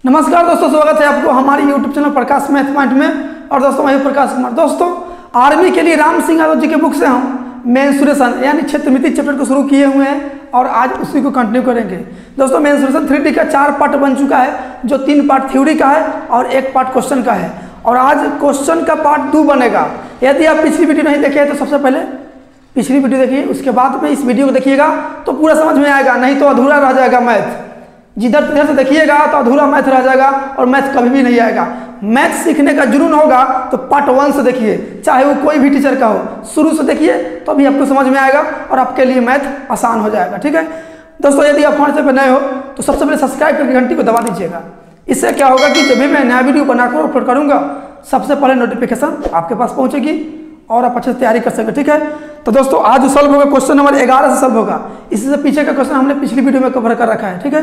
नमस्कार दोस्तों, स्वागत है आपको हमारे YouTube चैनल प्रकाश मैथ पॉइंट में। और दोस्तों मैं प्रकाश कुमार। दोस्तों आर्मी के लिए राम सिंह यादव जी के बुक से हम मेंसुरेशन यानी क्षेत्रमिति चैप्टर को शुरू किए हुए हैं और आज उसी को कंटिन्यू करेंगे। दोस्तों मेंसुरेशन 3D का 4 पार्ट बन चुका है, जो 3 पार्ट थ्योरी का है और 1 पार्ट क्वेश्चन का है। और आज क्वेश्चन का पार्ट 2 बनेगा। यदि आप पिछली वीडियो नहीं देखे तो सबसे पहले पिछली वीडियो देखिए, उसके बाद में इस वीडियो को देखिएगा तो पूरा समझ में आएगा, नहीं तो अधूरा रह जाएगा मैथ। जिधर तिधर से देखिएगा तो अधूरा मैथ रह जाएगा और मैथ कभी भी नहीं आएगा। मैथ सीखने का जुनून होगा तो पार्ट 1 से देखिए, चाहे वो कोई भी टीचर का हो, शुरू से देखिए तो अभी आपको समझ में आएगा और आपके लिए मैथ आसान हो जाएगा। ठीक है दोस्तों, यदि आप हमारे चैनल पर नए हो तो सबसे पहले सब्सक्राइब करके घंटी को दबा दीजिएगा। इससे क्या होगा कि जब भी मैं नया वीडियो बनाकर अपलोड करूँगा सबसे पहले नोटिफिकेशन आपके पास पहुँचेगी और आप अच्छे से तैयारी कर सकें। ठीक है, तो दोस्तों आज जो सॉल्व होगा क्वेश्चन नंबर 11 से सॉल्व होगा। इसी से पीछे का क्वेश्चन हमने पिछली वीडियो में कवर कर रखा है। ठीक है,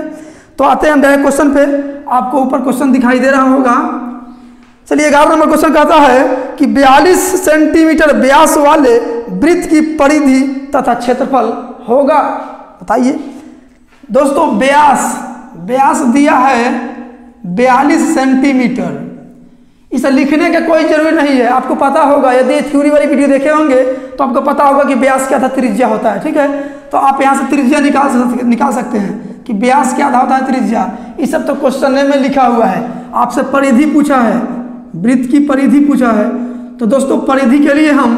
तो आते हैं हम डायरेक्ट क्वेश्चन पे। आपको ऊपर क्वेश्चन दिखाई दे रहा होगा। चलिए 11 नंबर क्वेश्चन कहता है कि 42 सेंटीमीटर व्यास वाले वृत्त की परिधि तथा क्षेत्रफल होगा। बताइए दोस्तों, व्यास दिया है 42 सेंटीमीटर। इसे लिखने का कोई जरूरी नहीं है, आपको पता होगा। यदि थ्योरी वाली वीडियो देखे होंगे तो आपको पता होगा कि व्यास क्या था, त्रिज्या होता है। ठीक है, तो आप यहाँ से त्रिज्या निकाल सकते हैं कि व्यास क्या होता है, त्रिज्या। ये सब तो क्वेश्चन में लिखा हुआ है। आपसे परिधि पूछा है, वृत्त की परिधि पूछा है। तो दोस्तों परिधि के लिए हम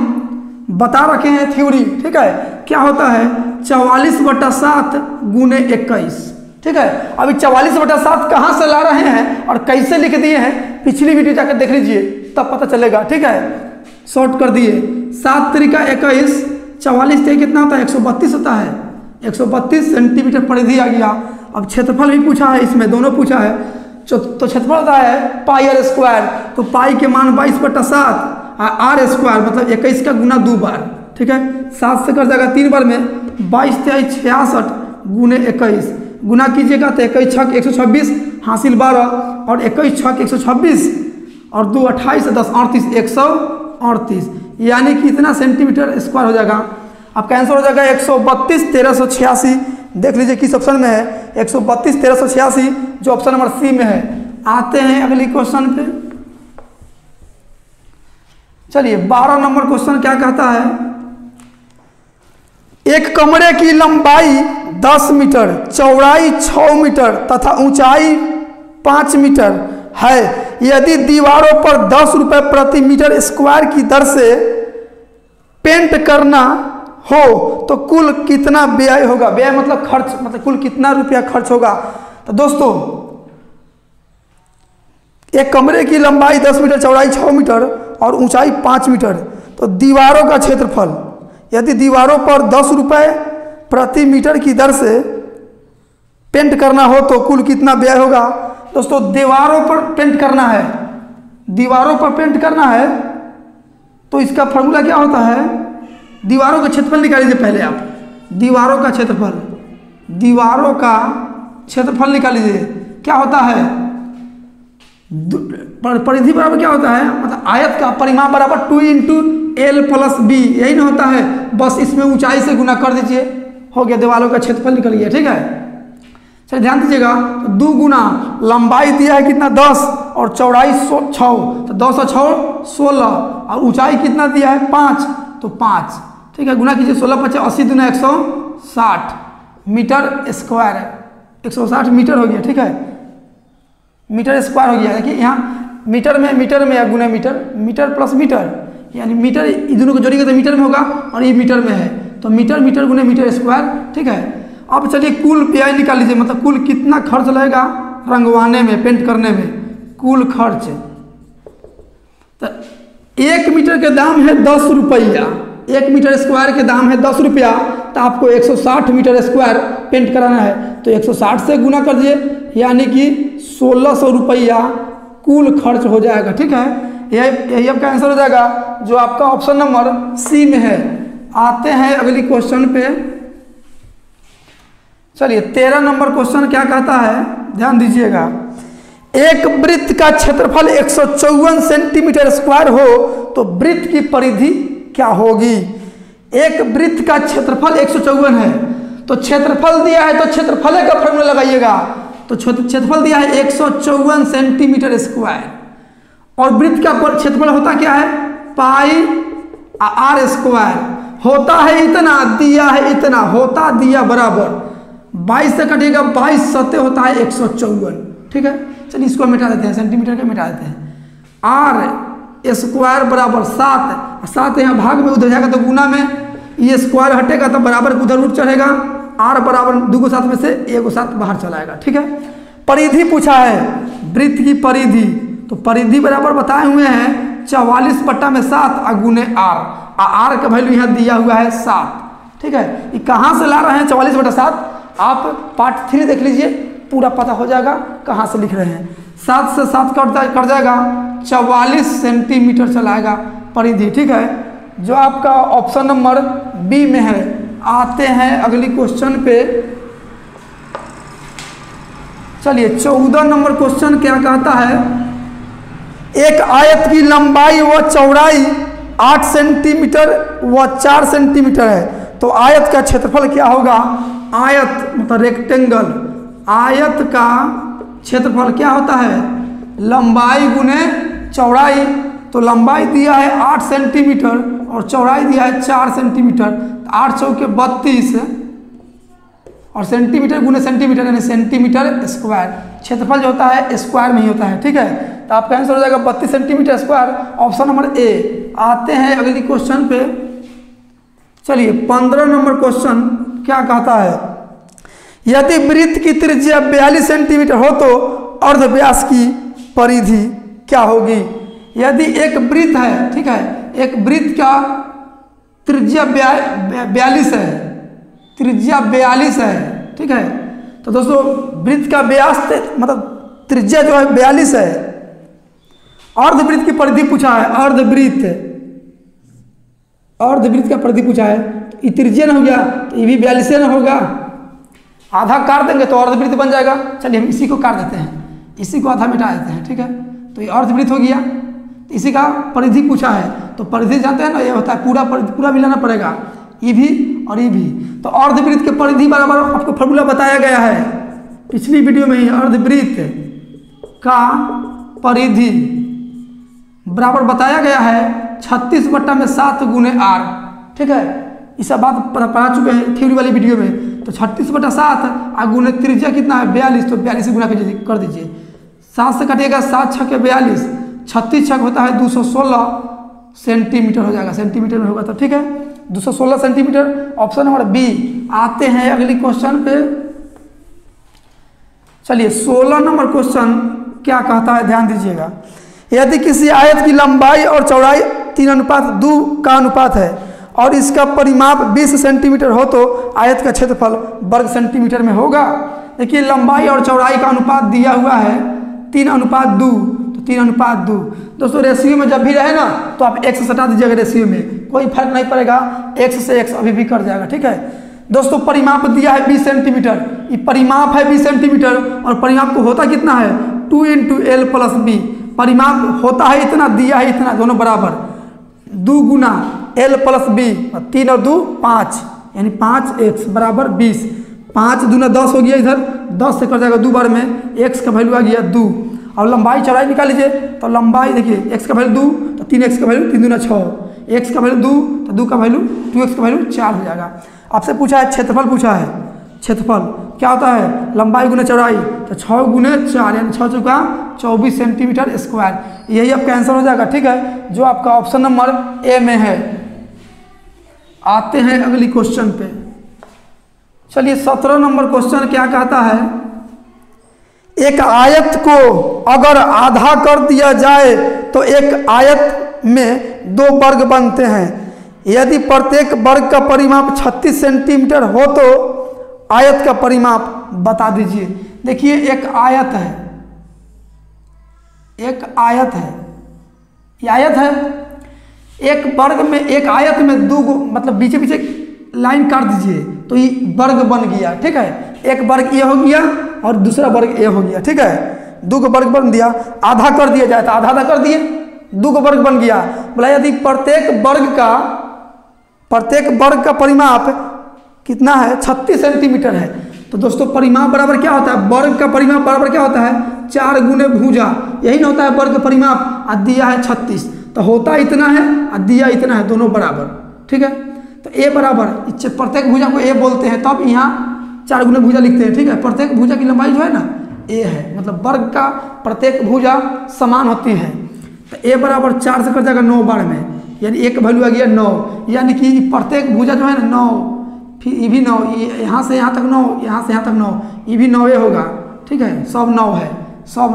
बता रखे हैं थ्योरी। ठीक है, क्या होता है 44/7 गुने 21। ठीक है, अभी 44/7 कहाँ से ला रहे हैं और कैसे लिख दिए हैं पिछली वीडियो जाकर देख लीजिए, तब पता चलेगा। ठीक है, शॉर्ट कर दिए 7 त्रिका 21, 44 से कितना होता है 132 होता है। 132 सेंटीमीटर परिधि आ गया। अब क्षेत्रफल भी पूछा है, इसमें दोनों पूछा है। तो क्षेत्रफल होता है पाई आर स्क्वायर। तो पाई के मान 22/7 आर स्क्वायर मतलब 21 का गुना 2 बार। ठीक है, 7 से कर जाएगा 3 बार में 22 × 66 गुने 21 गुना कीजिएगा तो 21 × 6 126 हासिल 12 और 21 × 6 126 और 2 28 10 38 138 यानी कि इतना सेंटीमीटर स्क्वायर हो जाएगा। आपका आंसर हो जाएगा 132 1386। देख लीजिए किस ऑप्शन में है, 132 1386 जो ऑप्शन नंबर सी में है। आते हैं अगली क्वेश्चन पे। चलिए 12 नंबर क्वेश्चन क्या कहता है, एक कमरे की लंबाई 10 मीटर, चौड़ाई 6 मीटर तथा ऊंचाई 5 मीटर है। यदि दीवारों पर 10 रुपये प्रति मीटर स्क्वायर की दर से पेंट करना हो तो कुल कितना व्यय होगा। व्यय मतलब खर्च, मतलब कुल कितना रुपया खर्च होगा। तो दोस्तों एक कमरे की लंबाई 10 मीटर, चौड़ाई 6 मीटर और ऊंचाई 5 मीटर। तो दीवारों का क्षेत्रफल, यदि दीवारों पर 10 रुपये प्रति मीटर की दर से पेंट करना हो तो कुल कितना व्यय होगा। दोस्तों दीवारों पर पेंट करना है, दीवारों पर पेंट करना है तो इसका फॉर्मूला क्या होता है, दीवारों का क्षेत्रफल निकाल लीजिए पहले आप। दीवारों का क्षेत्रफल, दीवारों का क्षेत्रफल निकाल लीजिए। क्या होता है परिधि बराबर क्या होता है, मतलब आयत का परिमाप बराबर 2 × L + B, यही ना होता है। बस इसमें ऊंचाई से गुना कर दीजिए, हो गया दीवारों का क्षेत्रफल निकल गया। ठीक है, चलिए ध्यान दीजिएगा। तो 2 गुना लंबाई दिया है कितना 10 और चौड़ाई 6, तो 10 और 6 16 और ऊंचाई कितना दिया है 5, तो 5। ठीक है, गुना कीजिए 16 × 5 80 × 160 मीटर स्क्वायर, 160 मीटर हो गया। ठीक है, मीटर स्क्वायर हो गया। देखिए यहाँ मीटर में या गुना मीटर प्लस मीटर यानी मीटर, इन दोनों को जोड़िएगा तो मीटर में होगा और ये मीटर में है तो मीटर गुना मीटर स्क्वायर। ठीक है, अब चलिए कुल व्यय निकाल लीजिए, मतलब कुल कितना खर्च लगेगा रंगवाने में, पेंट करने में, कुल खर्च। तो 1 मीटर के दाम है 10 रुपया, 1 मीटर स्क्वायर के दाम है 10 रुपया। तो आपको 160 मीटर स्क्वायर पेंट कराना है तो 160 से गुना कर दिए यानी कि 1600 रुपया कुल खर्च हो जाएगा। ठीक है, यही आपका आंसर हो जाएगा जो आपका ऑप्शन नंबर सी में है। आते हैं अगली क्वेश्चन पे। चलिए 13 नंबर क्वेश्चन क्या कहता है, ध्यान दीजिएगा। एक वृत्त का क्षेत्रफल 154 सेंटीमीटर स्क्वायर हो तो वृत्त की परिधि क्या होगी। एक वृत्त का क्षेत्रफल 154 है तो क्षेत्रफल दिया है तो क्षेत्रफल का फॉर्मूला लगाइएगा। तो क्षेत्रफल दिया है 154 सेंटीमीटर स्क्वायर, और वृत्त का क्षेत्रफल होता क्या है पाई आर स्क्वायर। होता है इतना, दिया है इतना, होता दिया बराबर 22 से कटेगा 22 सत्य होता है 154। ठीक है, चलिए इसको मिटा देते हैं, सेंटीमीटर का मिटा देते हैं। आर स्क्वायर बराबर 7, 7 यहाँ भाग में उधर जाएगा तो गुना में, ये स्क्वायर हटेगा तो बराबर उधर रूट चढ़ेगा। आर बराबर 2 को 7 में से 1 को 7 बाहर चला आएगा। ठीक है, परिधि पूछा है, वृत्त की परिधि, तो परिधि बराबर बताए हुए हैं 44/7 गुने आर, आर का वैल्यू यहाँ दिया हुआ है 7। ठीक है, ये कहाँ से ला रहे हैं 44/7, आप पार्ट 3 देख लीजिए, पूरा पता हो जाएगा कहाँ से लिख रहे हैं। 7 से 7 कट जाएगा, 44 सेंटीमीटर चलाएगा परिधि। ठीक है, जो आपका ऑप्शन नंबर बी में है। आते हैं अगली क्वेश्चन पे, चलिए 14 नंबर क्वेश्चन क्या कहता है, एक आयत की लंबाई व चौड़ाई 8 सेंटीमीटर व 4 सेंटीमीटर है, तो आयत का क्षेत्रफल क्या होगा। आयत मतलब रेक्टेंगल, आयत का क्षेत्रफल क्या होता है लंबाई गुने चौड़ाई, तो लंबाई दिया है 8 सेंटीमीटर और चौड़ाई दिया है 4 सेंटीमीटर, 8 चौके 32 और सेंटीमीटर गुने सेंटीमीटर यानी सेंटीमीटर स्क्वायर। क्षेत्रफल जो होता है स्क्वायर में ही होता है। ठीक है, तो आपका आंसर हो जाएगा 32 centimetre square, option number A. आते हैं अगली क्वेश्चन पे, चलिए 15 नंबर क्वेश्चन क्या कहता है, यदि वृत्त की त्रिज्या 42 सेंटीमीटर हो तो अर्धव्यास की परिधि क्या होगी। यदि एक वृत्त है, ठीक है, एक वृत्त का त्रिज्या 42 है, त्रिज्या 42 है। ठीक है, तो दोस्तों वृत्त का व्यास मतलब त्रिज्या जो है 42 है। अर्धवृत्त की परिधि पूछा है, अर्धवृत्त, अर्धवृत्त का परिधि पूछा है, ये त्रिज्या न हो गया तो ये भी 42 न होगा, आधा काट देंगे तो अर्धवृत्त बन जाएगा। चलिए हम इसी को काट देते हैं, इसी को आधा मिटा देते हैं। ठीक है, तो ये अर्धवृत्त हो गया, इसी का परिधि पूछा है, तो परिधि जानते हैं ना, ये होता है पूरा मिलाना पड़ेगा, ये भी और ये भी। तो अर्धवृत्त के परिधि बराबर आपको फॉर्मूला बताया गया है पिछली वीडियो में ही, अर्धवृत्त का परिधि बराबर बताया गया है 36/7 गुने आर। ठीक है, ये सब बात पढ़ा चुके हैं थ्योरी वाली वीडियो में। तो 36/7 और गुने त्रिज्या कितना है 42, तो 42 गुना कर दीजिए, 7 से कटेगा 7 छक 42, 36 छक होता है 216 सेंटीमीटर हो जाएगा, सेंटीमीटर में होगा तो ठीक है 216 सेंटीमीटर, ऑप्शन नंबर बी। आते हैं अगली क्वेश्चन पे, चलिए 16 नंबर क्वेश्चन क्या कहता है, ध्यान दीजिएगा। यदि किसी आयत की लंबाई और चौड़ाई 3:2 का अनुपात है और इसका परिमाप 20 सेंटीमीटर हो तो आयत का क्षेत्रफल वर्ग सेंटीमीटर में होगा। देखिए लंबाई और चौड़ाई का अनुपात दिया हुआ है 3:2, तो 3:2 दोस्तों रेशियो में जब भी रहे ना तो आप x सटा दीजिएगा, रेशियो में कोई फर्क नहीं पड़ेगा, x से x अभी भी कट जाएगा। ठीक है दोस्तों, परिमाप दिया है 20 सेंटीमीटर, ये परिमाप है 20 सेंटीमीटर और परिमाप को होता कितना है 2 × L + B। परिमाप होता है इतना, दिया है इतना, दोनों बराबर, 2 गुना L + B, 3 और 2 5 यानी 5x बराबर 20, 5 दूना 10 हो गया, इधर 10 से कट जाएगा 2 बार में, x का वैल्यू आ गया 2। और लंबाई चौड़ाई निकाल लीजिए, तो लंबाई देखिए x का वैल्यू 2 तो 3x का वैल्यू 3 दूना 6, x का वैल्यू 2 तो 2 का वैल्यू 2x का वैल्यू 4 हो जाएगा। आपसे पूछा है क्षेत्रफल, पूछा है क्षेत्रफल क्या होता है लंबाई गुना चौड़ाई, तो 6 गुने 4 यानी 6 चौका 24 सेंटीमीटर स्क्वायर, यही आपका आंसर हो जाएगा। ठीक है, जो आपका ऑप्शन नंबर ए में है। आते हैं अगली क्वेश्चन पे, चलिए 17 नंबर क्वेश्चन क्या कहता है, एक आयत को अगर आधा कर दिया जाए तो एक आयत में 2 वर्ग बनते हैं। यदि प्रत्येक वर्ग का परिमाप 36 सेंटीमीटर हो तो आयत का परिमाप बता दीजिए। देखिए एक आयत है, एक आयत है, ये आयत है, एक वर्ग में, एक आयत में 2 मतलब बीचे बीचे लाइन काट दीजिए तो ये वर्ग बन गया। ठीक है, एक वर्ग ये हो गया और दूसरा वर्ग ये हो गया। ठीक है, 2 को वर्ग बन दिया, आधा कर दिया जाए तो आधा आधा कर दिए, 2 को वर्ग बन गया। बोला यदि प्रत्येक वर्ग का परिमाप कितना है 36 सेंटीमीटर है, तो तो दोस्तों परिमाप बराबर क्या होता है, वर्ग का परिमाप बराबर क्या होता है 4 गुने भुजा, यही ना होता है वर्ग का परिमाप। और दिया है 36, तो होता इतना है और दिया इतना है, दोनों बराबर, ठीक है। तो ए बराबर प्रत्येक भुजा को ए बोलते हैं, तब यहाँ 4 गुने भुजा लिखते हैं, ठीक है। प्रत्येक भुजा की लंबाई जो है ना ए है, मतलब वर्ग का प्रत्येक भुजा समान होती है। तो ए बराबर 4 से कट जाएगा 9 बार में, यानी एक वैल्यू आ गया 9, यानी कि प्रत्येक भुजा जो है ना 9, फिर ये भी 9, यहाँ से यहाँ तक 9, यहाँ से यहाँ तक 9, ये भी 9 होगा, ठीक है। सब 9 है, सब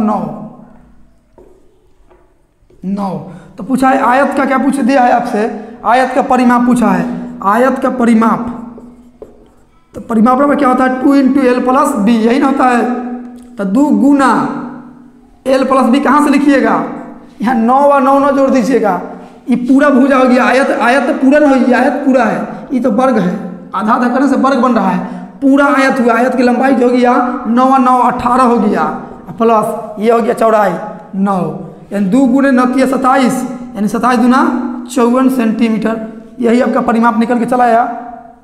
9। तो पूछा है आयत का, क्या पूछ दिया है आपसे, आयत का परिमाप पूछा है, आयत का परिमाप। तो परिमाप बराबर क्या होता है 2 × l + b, यही ना होता है। तो 2 गुना l + b कहाँ से लिखिएगा, यहाँ 9 और 9 9 जोड़ दीजिएगा, ये पूरा भुजा हो गया। आयत, आयत तो पूरा नहीं होगी, आयत पूरा है, ये तो वर्ग है, आधा आधा करने से वर्ग बन रहा है, पूरा आयत हुआ। आयत की लंबाई जो हो गया 9 और 9 18 हो गया, प्लस ये हो गया चौड़ाई 9, यानी 2 गुने 9 × 27, यानी 27 दूना 54 सेंटीमीटर। यही आपका परिमाप निकल के चला आया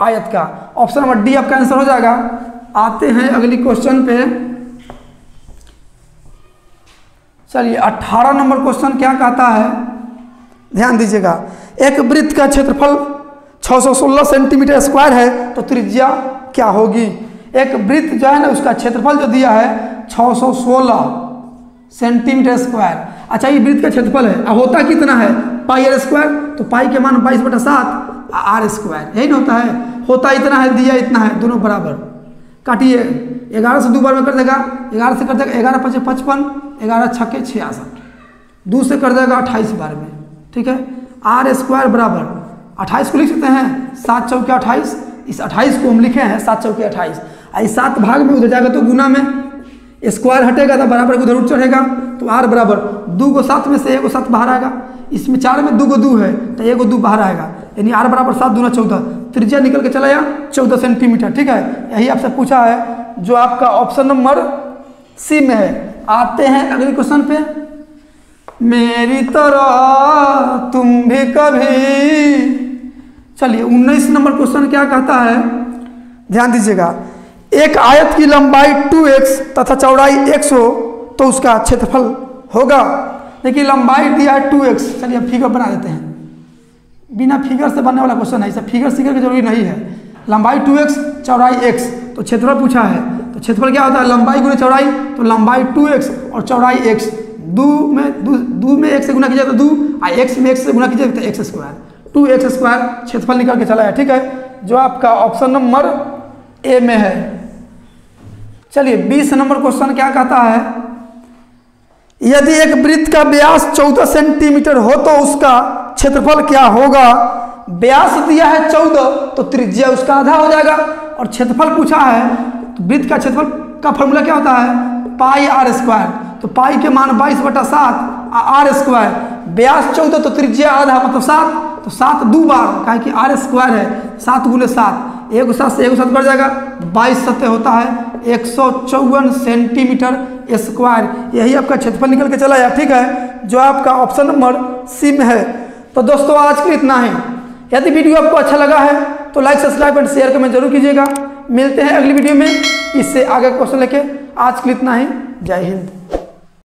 आयत का। ऑप्शन नंबर डी आपका आंसर हो जाएगा। आते हैं अगली क्वेश्चन पे, चलिए 18 नंबर क्वेश्चन क्या कहता है, ध्यान दीजिएगा। एक वृत्त का क्षेत्रफल 616 सेंटीमीटर स्क्वायर है, तो त्रिज्या क्या होगी। एक वृत्त जो है ना उसका क्षेत्रफल जो दिया है 616 सेंटीमीटर स्क्वायर। अच्छा, ये वृत्त का क्षेत्रफल है, अब होता कितना है πr स्क्वायर, तो पाई के मान 22/7 r स्क्वायर, यही ना होता है। होता इतना है, दिया इतना है, दोनों बराबर। काटिए, 11 से 2 बार में कर देगा, 11 से कर देगा 11 × 5 = 55, 11 × 6 = 66, 2 से कर देगा 28 बार में, ठीक है। r स्क्वायर बराबर 28 को लिख सकते हैं 7 × 4 = 28, इस 28 को हम लिखे हैं 7 × 4 = 28। इस 7 भाग में उधर जाएगा तो गुना में, स्क्वायर हटेगा तो बराबर को उधर उठ चढ़ेगा, तो r बराबर 2 को 7 में से 1 को 7 बाहर आएगा, इसमें 4 में 2 को 2 है तो 1 को 2 बाहर आएगा, यानी r बराबर 7 दूना 14, त्रिज्या निकल के चला आया 14 सेंटीमीटर, ठीक है। यही आपसे पूछा है जो आपका ऑप्शन नंबर सी में है। आते हैं अगले क्वेश्चन पे, मेरी तरह तुम भी कभी। चलिए 19 नंबर क्वेश्चन क्या कहता है, ध्यान दीजिएगा। एक आयत की लंबाई 2x तथा चौड़ाई x हो तो उसका क्षेत्रफल होगा। देखिए लंबाई दिया है 2x, चलिए अब फिगर बना देते हैं, बिना फिगर से बनने वाला क्वेश्चन है, इसे फिगर सीखने की जरूरी नहीं है। लंबाई 2x चौड़ाई x, तो क्षेत्रफल पूछा है, तो क्षेत्रफल क्या होता है लंबाई गुने चौड़ाई, तो लंबाई 2x और चौड़ाई x, 2 में 1 से गुना कीजिए तो 2, और x में 1 से गुना कीजिए तो x स्क्वायर, 2x स्क्वायर क्षेत्रफल निकल के चला है, ठीक है, जो आपका ऑप्शन नंबर ए में है। चलिए 20 नंबर क्वेश्चन क्या कहता है, यदि एक वृत्त का व्यास 14 सेंटीमीटर हो तो उसका क्षेत्रफल क्या होगा। व्यास दिया है 14, तो त्रिज्या उसका आधा हो जाएगा, और क्षेत्रफल पूछा है, तो वृत्त का क्षेत्रफल का फॉर्मूला क्या होता है πr स्क्वायर, तो पाई के मान 22/7 r स्क्वायर, व्यास 14 तो त्रिज्या आधा मतलब 7, तो 7 2 बार, कहा कि r स्क्वायर है 7 × 7, 1 7 से 1 7 बढ़ जाएगा, 22 7 होता है 154 सेंटीमीटर स्क्वायर। यही आपका क्षेत्रफल निकल के चला है, ठीक है, जो आपका ऑप्शन नंबर सी में है। तो दोस्तों आज के लिए इतना ही। यदि वीडियो आपको अच्छा लगा है तो like subscribe and share comment जरूर कीजिएगा। मिलते हैं अगली वीडियो में इससे आगे क्वेश्चन लेके। आज के लिए इतना ही। जय हिंद।